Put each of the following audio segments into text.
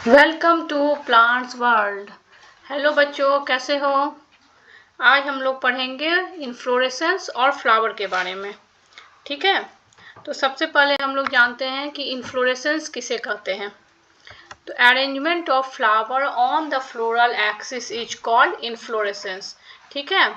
Welcome to plants world. Hello बच्चों, कैसे हो? आज हम लोग पढ़ेंगे इन्फ्लोरेसेंस और फ्लावर के बारे में। ठीक है, तो सबसे पहले हम लोग जानते हैं कि इन्फ्लोरेसेंस किसे कहते हैं। तो arrangement of flower on the floral axis is called inflorescence. ठीक है,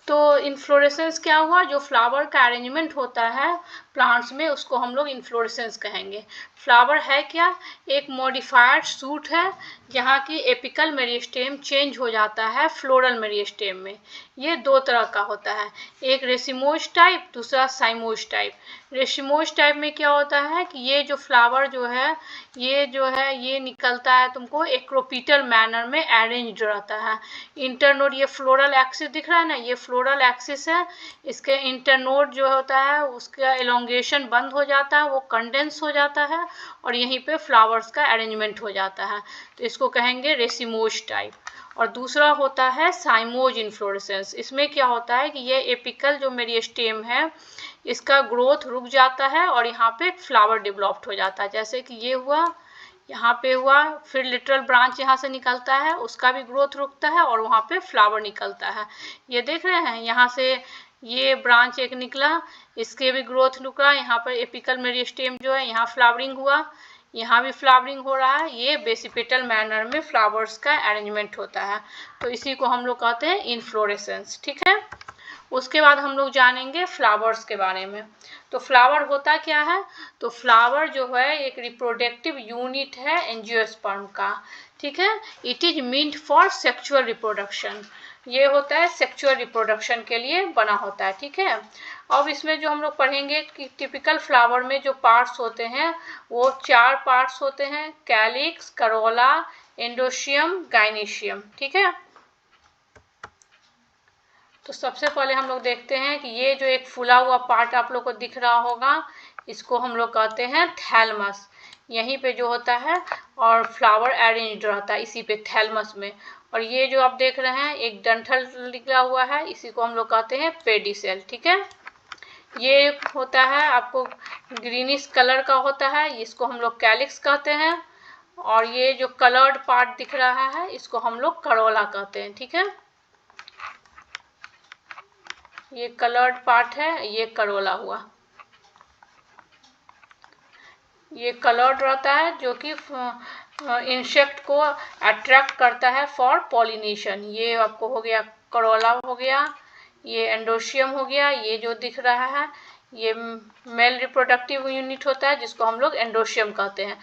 तो इन्फ्लोरेसेंस क्या हुआ? जो फ्लावर का अरेंजमेंट होता है प्लांट्स में उसको हम लोग इन्फ्लोरेसेंस कहेंगे। फ्लावर है क्या? एक मॉडिफाइड सूट है जहाँ की एपिकल मेरिस्टेम चेंज हो जाता है फ्लोरल मेरिस्टेम में। ये दो तरह का होता है, एक रेसिमोज टाइप, दूसरा साइमोज टाइप। रेसिमोज टाइप में क्या होता है कि ये जो फ्लावर जो है ये निकलता है तुमको एक्रोपिटल मैनर में अरेंज्ड रहता है। इंटरनोड, ये फ्लोरल एक्सिस दिख रहा है ना, ये फ्लोरल एक्सिस है। इसके इंटरनोड जो होता है उसका एलोंगेशन बंद हो जाता है, वो कंडेंस हो जाता है और यहीं पे फ्लावर्स का अरेंजमेंट हो जाता है। तो इसको कहेंगे रेसिमोज टाइप। और दूसरा होता है साइमोज इन्फ्लोरेसेंस। इसमें क्या होता है कि ये एपिकल जो मेरिस्टेम है इसका ग्रोथ रुक जाता है और यहाँ पे फ्लावर डेवलप्ड हो जाता है। जैसे कि ये हुआ, यहाँ पे हुआ, फिर लिटरल ब्रांच यहाँ से निकलता है, उसका भी ग्रोथ रुकता है और वहाँ पे फ्लावर निकलता है। ये देख रहे हैं, यहाँ से ये ब्रांच एक निकला, इसके भी ग्रोथ रुका। यहाँ पर एपिकल मेरिस्टेम जो है यहाँ फ्लावरिंग हुआ, यहाँ भी फ्लावरिंग हो रहा है। ये बेसिपिटल मैनर में फ्लावर्स का अरेंजमेंट होता है, तो इसी को हम लोग कहते हैं इन्फ्लोरेसेंस। ठीक है, उसके बाद हम लोग जानेंगे फ्लावर्स के बारे में। तो फ्लावर होता क्या है? तो फ्लावर जो है एक रिप्रोडक्टिव यूनिट है एंजियोस्पर्म का। ठीक है, it is meant for sexual reproduction. ये होता है सेक्सुअल रिप्रोडक्शन के लिए बना होता है। ठीक है, अब इसमें जो हम लोग पढ़ेंगे कि टिपिकल फ्लावर में जो पार्ट्स होते हैं वो 4 पार्ट्स होते हैं, कैलिक्स, करोला, एंडोशियम, गाइनेशियम। ठीक है, तो सबसे पहले हम लोग देखते हैं कि ये जो एक फूला हुआ पार्ट आप लोग को दिख रहा होगा इसको हम लोग कहते हैं थैलमस। यहीं पे जो होता है और फ्लावर अरेंज्ड रहता है इसी पे थैलमस में। और ये जो आप देख रहे हैं एक डंठल निकला हुआ है, इसी को हम लोग कहते हैं पेडिसेल। ठीक है, ये होता है आपको ग्रीनिश कलर का होता है, इसको हम लोग कैलिक्स कहते हैं। और ये जो कलर्ड पार्ट दिख रहा है इसको हम लोग करोला कहते हैं। ठीक है, ये कलर्ड पार्ट है, ये करोला हुआ। ये कलर्ड रहता है जो कि इंसेक्ट को अट्रैक्ट करता है फॉर पॉलिनेशन। ये आपको हो गया करोला हो गया, ये एंडोशियम हो गया। ये जो दिख रहा है ये मेल रिप्रोडक्टिव यूनिट होता है जिसको हम लोग एंडोशियम कहते हैं।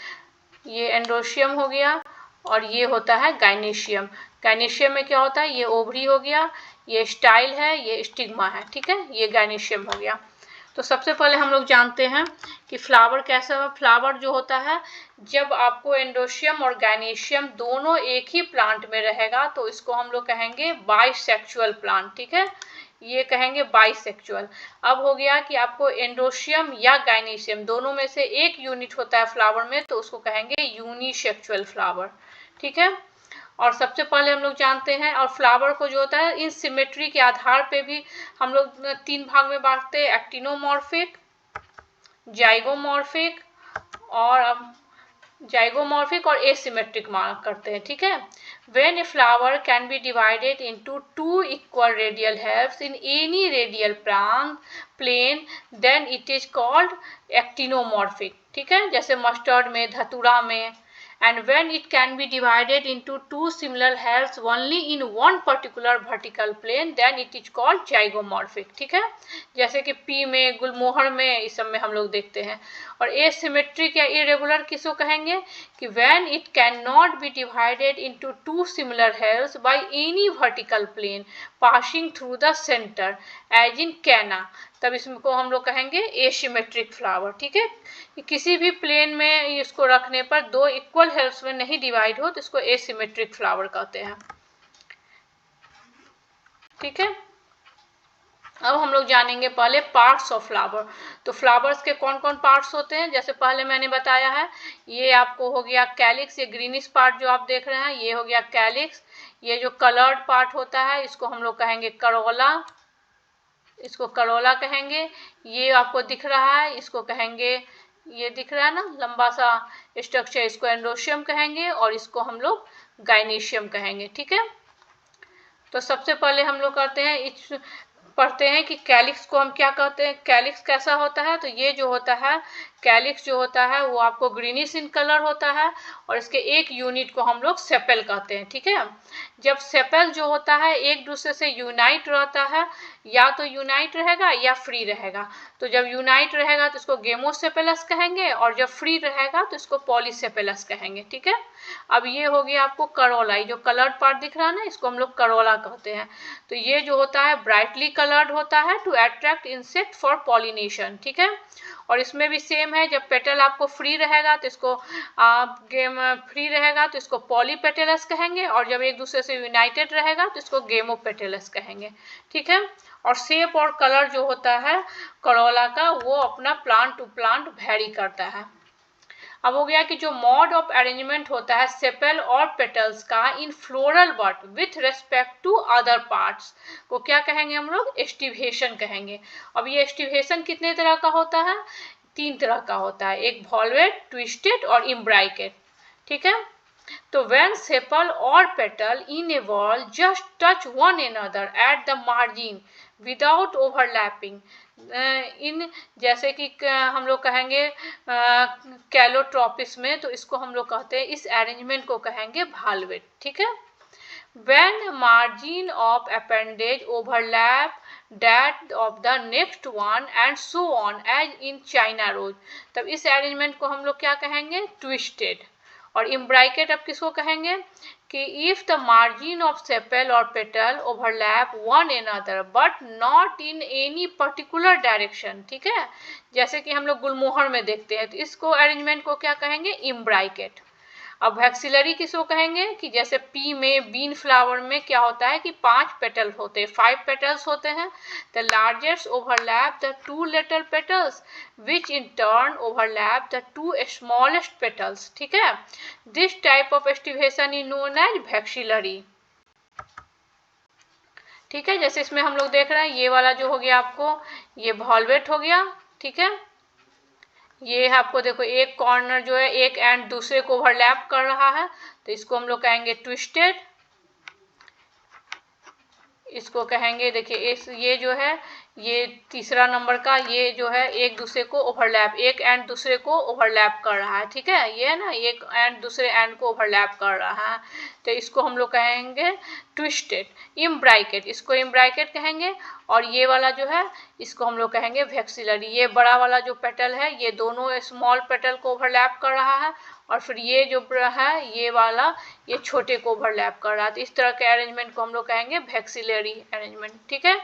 ये एंडोशियम हो गया और ये होता है गाइनेशियम। गाइनेशियम में क्या होता है, ये ओवरी हो गया, ये स्टाइल है, ये स्टिग्मा है। ठीक है, ये गाइनेशियम हो गया। तो सबसे पहले हम लोग जानते हैं कि फ्लावर कैसा है। फ्लावर जो होता है जब आपको एंडोशियम और गाइनेशियम दोनों एक ही प्लांट में रहेगा तो इसको हम लोग कहेंगे बाइसेक्सुअल प्लांट। ठीक है, ये कहेंगे बाइसेक्सुअल। अब हो गया कि आपको एंडोशियम या गाइनेशियम दोनों में से एक यूनिट होता है फ्लावर में तो उसको कहेंगे यूनिसेक्सुअल फ्लावर। ठीक है, और सबसे पहले हम लोग जानते हैं और फ्लावर को जो होता है इन सिमेट्री के आधार पे भी हम लोग 3 भाग में बांटते हैं, एक्टिनोमॉर्फिक, जाइगोमॉर्फिक और एसिमेट्रिक मार्क करते हैं। ठीक है, when a flower can be divided into 2 equal radial halves in any radial plane then it is called actinomorphic। ठीक है, जैसे मस्टर्ड में, धतूरा में। and when it can be divided into 2 similar halves only in one particular vertical plane then it is called zygomorphic। ठीक है, जैसे कि पी में, गुलमोहर में, इस सब में हम लोग देखते हैं। और एसिमेट्रिक या इरेगुलर किसको कहेंगे कि when it cannot be divided into 2 similar halves by any vertical plane passing through the center as in canna, तब इसको हम लोग कहेंगे एसिमेट्रिक फ्लावर। ठीक है, किसी भी प्लेन में इसको रखने पर 2 इक्वल हेल्प्स में नहीं डिवाइड हो तो इसको एसिमेट्रिक फ्लावर कहते हैं। ठीक है, अब हम लोग जानेंगे पहले पार्ट्स ऑफ फ्लावर। तो फ्लावर्स के कौन कौन पार्ट्स होते हैं, जैसे पहले मैंने बताया है, ये आपको हो गया कैलिक्स, ये ग्रीनिश पार्ट जो आप देख रहे हैं ये हो गया कैलिक्स। ये जो कलर्ड पार्ट होता है इसको हम लोग कहेंगे करोला, इसको करोला कहेंगे। ये आपको दिख रहा है इसको कहेंगे ये दिख रहा है ना लंबा सा स्ट्रक्चर, इसको एंड्रोशियम कहेंगे और इसको हम लोग गाइनेशियम कहेंगे। ठीक है, तो सबसे पहले हम लोग करते हैं पढ़ते हैं कि कैलिक्स को हम क्या कहते हैं, कैलिक्स कैसा होता है। तो ये जो होता है कैलिक्स जो होता है वो आपको ग्रीनिश इन कलर होता है और इसके एक यूनिट को हम लोग सेपल कहते हैं। ठीक है, जब सेपल जो होता है एक दूसरे से यूनाइट रहता है, या तो यूनाइट रहेगा या फ्री रहेगा। तो जब यूनाइट रहेगा तो इसको गेमोसेपेलस कहेंगे और जब फ्री रहेगा तो इसको पॉलीसेपेलस कहेंगे। ठीक है, अब ये हो गया आपको करोला, जो कलर्ड पार्ट दिख रहा है ना, इसको हम लोग करोला कहते हैं। तो ये जो होता है ब्राइटली कलर्ड होता है to attract insect for pollination. ठीक है, और इसमें भी सेम है, जब पेटल आपको फ्री रहेगा तो इसको फ्री रहेगा तो इसको पॉलीपेटेलस कहेंगे और जब एक दूसरे से यूनाइटेड रहेगा तो इसको गेमोपेटेलस कहेंगे। ठीक है, और शेप और कलर जो होता है करोला का वो अपना प्लांट टू प्लांट वेरी करता है। अब हो गया कि जो मोड ऑफ अरेंजमेंट होता है सेपल और पेटल्स का in floral but with respect to other parts को क्या कहेंगे हम लोग, एस्टिवेशन कहेंगे। अब ये एस्टिवेशन कितने तरह का होता है, 3 तरह का होता है, एक वॉल्वेट, ट्विस्टेड और इम्ब्राइकेट। ठीक है, तो when sepal or petal in a wall just touch one another at the margin without overlapping, इन जैसे कि हम लोग कहेंगे कैलोट्रोपिस में, तो इसको हम लोग कहते हैं, इस अरेंजमेंट को कहेंगे वॉल्वेट। ठीक है, when margin of appendage overlap that of the next one and so on as in China rose, तब इस अरेंजमेंट को हम लोग क्या कहेंगे, ट्विस्टेड। और इम्ब्राइकेट अब किसको कहेंगे कि if the margin of sepal और petal overlap one another but not in any particular direction. ठीक है, जैसे कि हम लोग गुलमोहर में देखते हैं, तो इसको अरेंजमेंट को क्या कहेंगे, इम्ब्राइकेट। अब वैक्सिलरी किसको कहेंगे कि जैसे पी में, बीन फ्लावर में क्या होता है कि 5 पेटल होते हैं, 5 पेटल्स होते हैं। The largest overlap the 2 little petals which in turn overlap the 2 smallest petals. ठीक है, this type of aestivation is known as vexillary. ठीक है, जैसे इसमें हम लोग देख रहे हैं ये वाला जो हो गया आपको, ये वॉल्वेट हो गया। ठीक है, ये आपको देखो एक कॉर्नर जो है एक एंड दूसरे को ओवरलैप कर रहा है, तो इसको हम लोग कहेंगे ट्विस्टेड। इसको कहेंगे, देखिए इस ये जो है ये तीसरा नंबर का, ये जो है एक दूसरे को ओवरलैप, एक एंड दूसरे को ओवरलैप कर रहा है। ठीक है, ये है ना, एक एंड दूसरे एंड को ओवरलैप कर रहा है, तो इसको हम लोग कहेंगे ट्विस्टेड। इम्ब्राइकेट, इसको इम्ब्राइकेट कहेंगे। और ये वाला जो है इसको हम लोग कहेंगे वैक्सिलरी। ये बड़ा वाला जो पेटल है ये दोनों स्मॉल पेटल को ओवरलैप कर रहा है और फिर ये जो है ये वाला ये छोटे को ओवरलैप कर रहा है, तो इस तरह के अरेंजमेंट को हम लोग कहेंगे वैक्सिलरी अरेंजमेंट। ठीक है,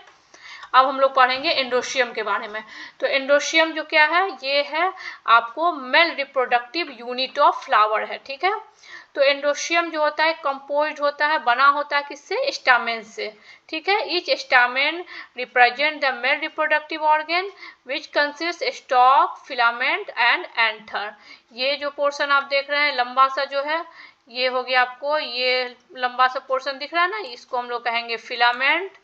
अब हम लोग पढ़ेंगे एंड्रोशियम के बारे में। तो एंड्रोशियम जो क्या है, ये है आपको male reproductive unit of flower है। ठीक है, तो एंड्रोशियम जो होता है कंपोज्ड होता है, बना होता है किससे, स्टामेन से। ठीक है, each stamen represent the male reproductive organ which consist stock, filament and anther. ये जो पोर्शन आप देख रहे हैं लंबा सा जो है, ये हो गया आपको, ये लंबा सा पोर्शन दिख रहा है ना, इसको हम लोग कहेंगे फिलामेंट।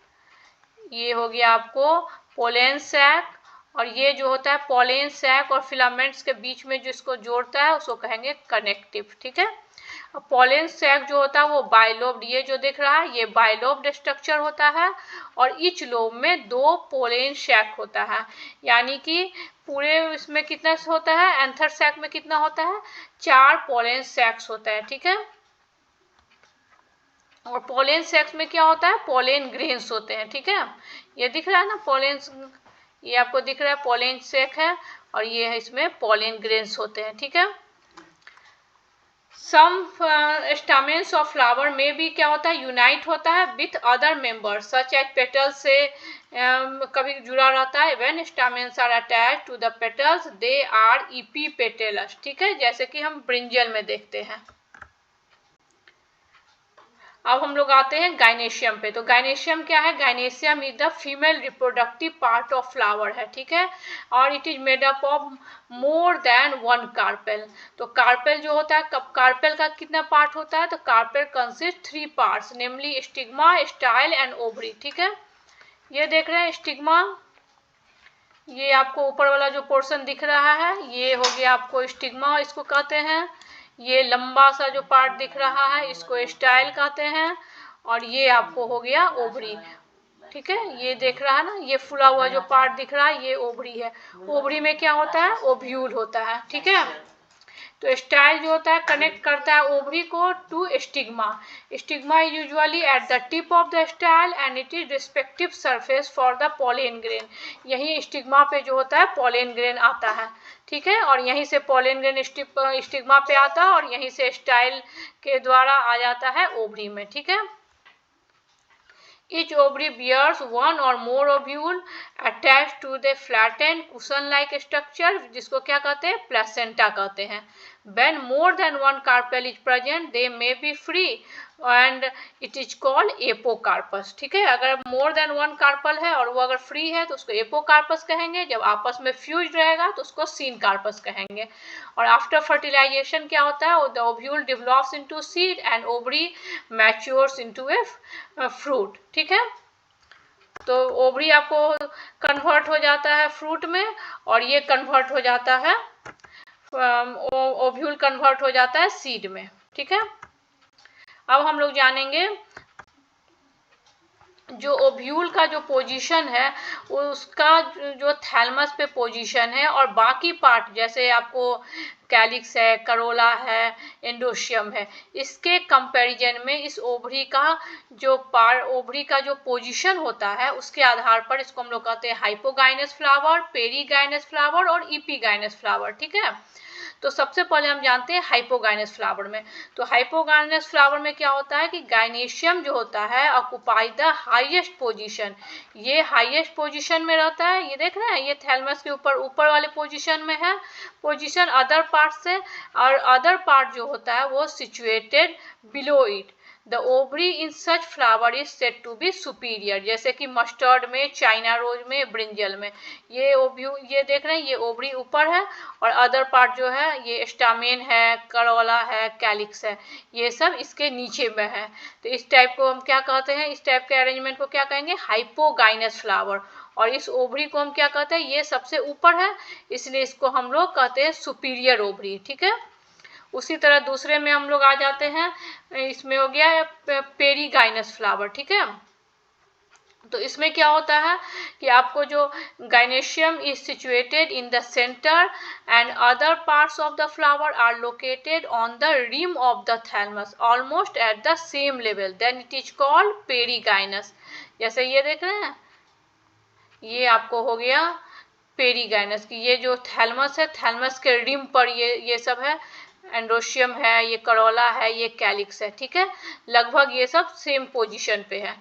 ये हो गया आपको पोलेन सैक, और ये जो होता है पोलेन सैक और फिलामेंट्स के बीच में जो इसको जोड़ता है उसको कहेंगे कनेक्टिव। ठीक है, पोलेन सैक जो होता है वो बाइलोब्ड, ये जो दिख रहा है ये बाइलोब्ड स्ट्रक्चर होता है, और ईच लोब में 2 पोलेन सैक होता है। यानी कि पूरे इसमें कितना होता है, एंथर सैक में कितना होता है, 4 पोलेन सैक्स होता है। ठीक है, और पोलेन सेक्स में क्या होता है, पोलेन ग्रेन्स होते हैं। ठीक है, ये दिख रहा है ना पोलेन, ये आपको दिख रहा है पोलेन सेक है, और ये है इसमें पोलेन ग्रेन्स होते हैं। ठीक है, सम स्टामेन्स ऑफ फ्लावर में भी क्या होता है, यूनाइट होता है with other members such as petal से कभी जुड़ा रहता है। When stamens are attach to the petals they are epipetalous. ठीक है, जैसे कि हम ब्रिंजल में देखते हैं। अब हम लोग आते हैं गाइनेशियम पे। तो गाइनेशियम क्या है, gynoecium is the female reproductive part of flower है। ठीक है, और it is made up of more than 1 carpel. तो कार्पेल जो होता है, कार्पेल का कितना पार्ट होता है, तो carpel consist 3 parts, namely stigma, style and ovary. ठीक है, ये देख रहे हैं स्टिग्मा, ये आपको ऊपर वाला जो पोर्शन दिख रहा है ये हो गया आपको स्टिग्मा, इसको कहते हैं। ये लंबा सा जो पार्ट दिख रहा है इसको स्टाइल कहते हैं। और ये आपको हो गया ओवरी, ठीक है। ये देख रहा है ना, ये फुला हुआ जो पार्ट दिख रहा है ये ओवरी है। ओवरी में क्या होता है, ओव्यूल होता है, ठीक है। तो स्टाइल जो होता है कनेक्ट करता है ओवरी को to stigma. Stigma is usually at the tip of the style and it is respective surface for the pollen grain. यही स्टिग्मा पे जो होता है पॉलन ग्रेन आता है, ठीक है। और यहीं से पॉलन ग्रेन स्टिग्मा पे आता है और यहीं से स्टाइल के द्वारा आ जाता है ओवरी में, ठीक है। Each ovary bears one or more ovule attached to the flattened cushion-like structure, जिसको क्या कहते हैं, प्लेसेंटा कहते हैं। When more than one carpel is present, they may be free and it is called apocarpous, ठीक है। अगर मोर देन वन कार्पल है और वो अगर फ्री है तो उसको एपोकार्पस कहेंगे। जब आपस में फ्यूज रहेगा तो उसको सीन कार्पस कहेंगे। और आफ्टर फर्टिलाइजेशन क्या होता है, the ovule develops into seed and ovary matures into a fruit, ठीक है। तो ओवरी आपको कन्वर्ट हो जाता है फ्रूट में और ये कन्वर्ट हो जाता है, ओव्यूल कन्वर्ट हो जाता है सीड में, ठीक है। अब हम लोग जानेंगे जो ओव्यूल का जो पोजीशन है उसका जो थैलमस पे पोजीशन है और बाकी पार्ट जैसे आपको कैलिक्स है, करोला है, एंडोशियम है, इसके कंपैरिजन में इस ओवरी का जो पोजीशन होता है उसके आधार पर इसको हम लोग कहते हैं हाइपोगाइनस फ्लावर, पेरीगाइनस फ्लावर और इपीगाइनस फ्लावर, ठीक है। तो सबसे पहले हम जानते हैं हाइपोगाइनस फ्लावर में। तो हाइपोगाइनस फ्लावर में क्या होता है कि गाइनेशियम जो होता है ऑक्युपाई द हाईएस्ट पोजीशन। ये हाईएस्ट पोजीशन में रहता है, ये देख रहे हैं, ये थैलमस के ऊपर वाले पोजीशन में है, पोजीशन अदर पार्ट से। और अदर पार्ट जो होता है वो situated below it. The ovary in such flower is said to be superior, जैसे कि मस्टर्ड में, चाइना रोज में, ब्रिंजल में। ये देख रहे हैं, ये ओवरी ऊपर है और अदर पार्ट जो है ये स्टामेन है, करोला है, कैलिक्स है, ये सब इसके नीचे में है। तो इस टाइप को हम क्या कहते हैं, इस टाइप के अरेंजमेंट को क्या कहेंगे, हाइपोगाइनस फ्लावर। और इस ओवरी को हम क्या कहते हैं, ये सबसे ऊपर है इसलिए इसको हम लोग कहते हैं सुपीरियर ओवरी, ठीक है। उसी तरह दूसरे में हम लोग आ जाते हैं, इसमें हो गया पेरीगाइनस फ्लावर, ठीक है। तो इसमें क्या होता है कि आपको जो gynoecium is situated in the centre and other parts of the flower are located on the rim of the thalamus almost at the same level, then it is called perigynous. जैसे ये देख रहे हैं, ये आपको हो गया पेरीगाइनस की, ये जो थैलमस है, थैलमस के रिम पर ये सब है, एंडोशियम है, ये करोला है, ये कैलिक्स है, ठीक है। लगभग ये सब सेम पोजीशन पे है,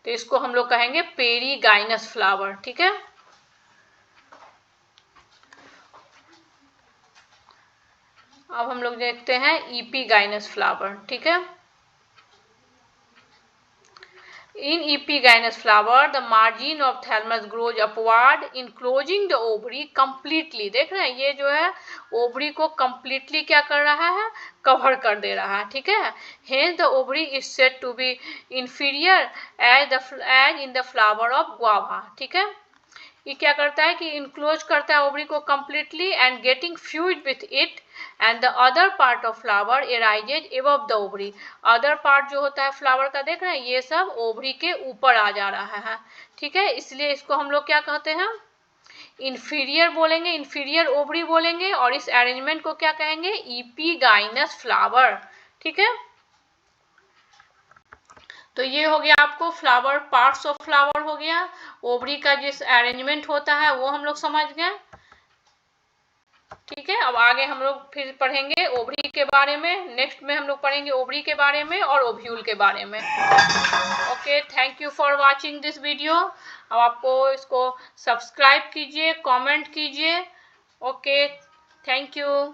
तो इसको हम लोग कहेंगे पेरीगाइनस फ्लावर, ठीक है। अब हम लोग देखते हैं इपीगाइनस फ्लावर, ठीक है। In epigynous flower, the margin of thalamus grows upward, enclosing the ovary completely। देख रहे हैं, ये जो है ओवरी को completely क्या कर रहा है, कवर कर दे रहा है, ठीक है। Hence the ovary is said to be inferior as in the flower of guava, ठीक है। ये क्या करता है कि इनक्लोज करता है ओवरी को completely and getting fused with it and the other part of flower arises above the ovary। Other part जो होता है फ्लावर का, देख रहे हैं, ये सब ओवरी के ऊपर आ जा रहा है, ठीक है। इसलिए इसको हम लोग क्या कहते हैं, इंफीरियर बोलेंगे, इंफीरियर ओवरी बोलेंगे। और इस अरेंजमेंट को क्या कहेंगे, इपीगाइनस फ्लावर, ठीक है। तो ये हो गया आपको फ्लावर, पार्ट्स ऑफ फ्लावर हो गया, ओवरी का जिस अरेंजमेंट होता है वो हम लोग समझ गए, ठीक है। अब आगे हम लोग फिर पढ़ेंगे ओवरी के बारे में, नेक्स्ट में हम लोग पढ़ेंगे ओवरी के बारे में और ओव्यूल के बारे में। Okay, thank you for watching this video. अब आपको इसको सब्सक्राइब कीजिए, कमेंट कीजिए। Okay, thank you.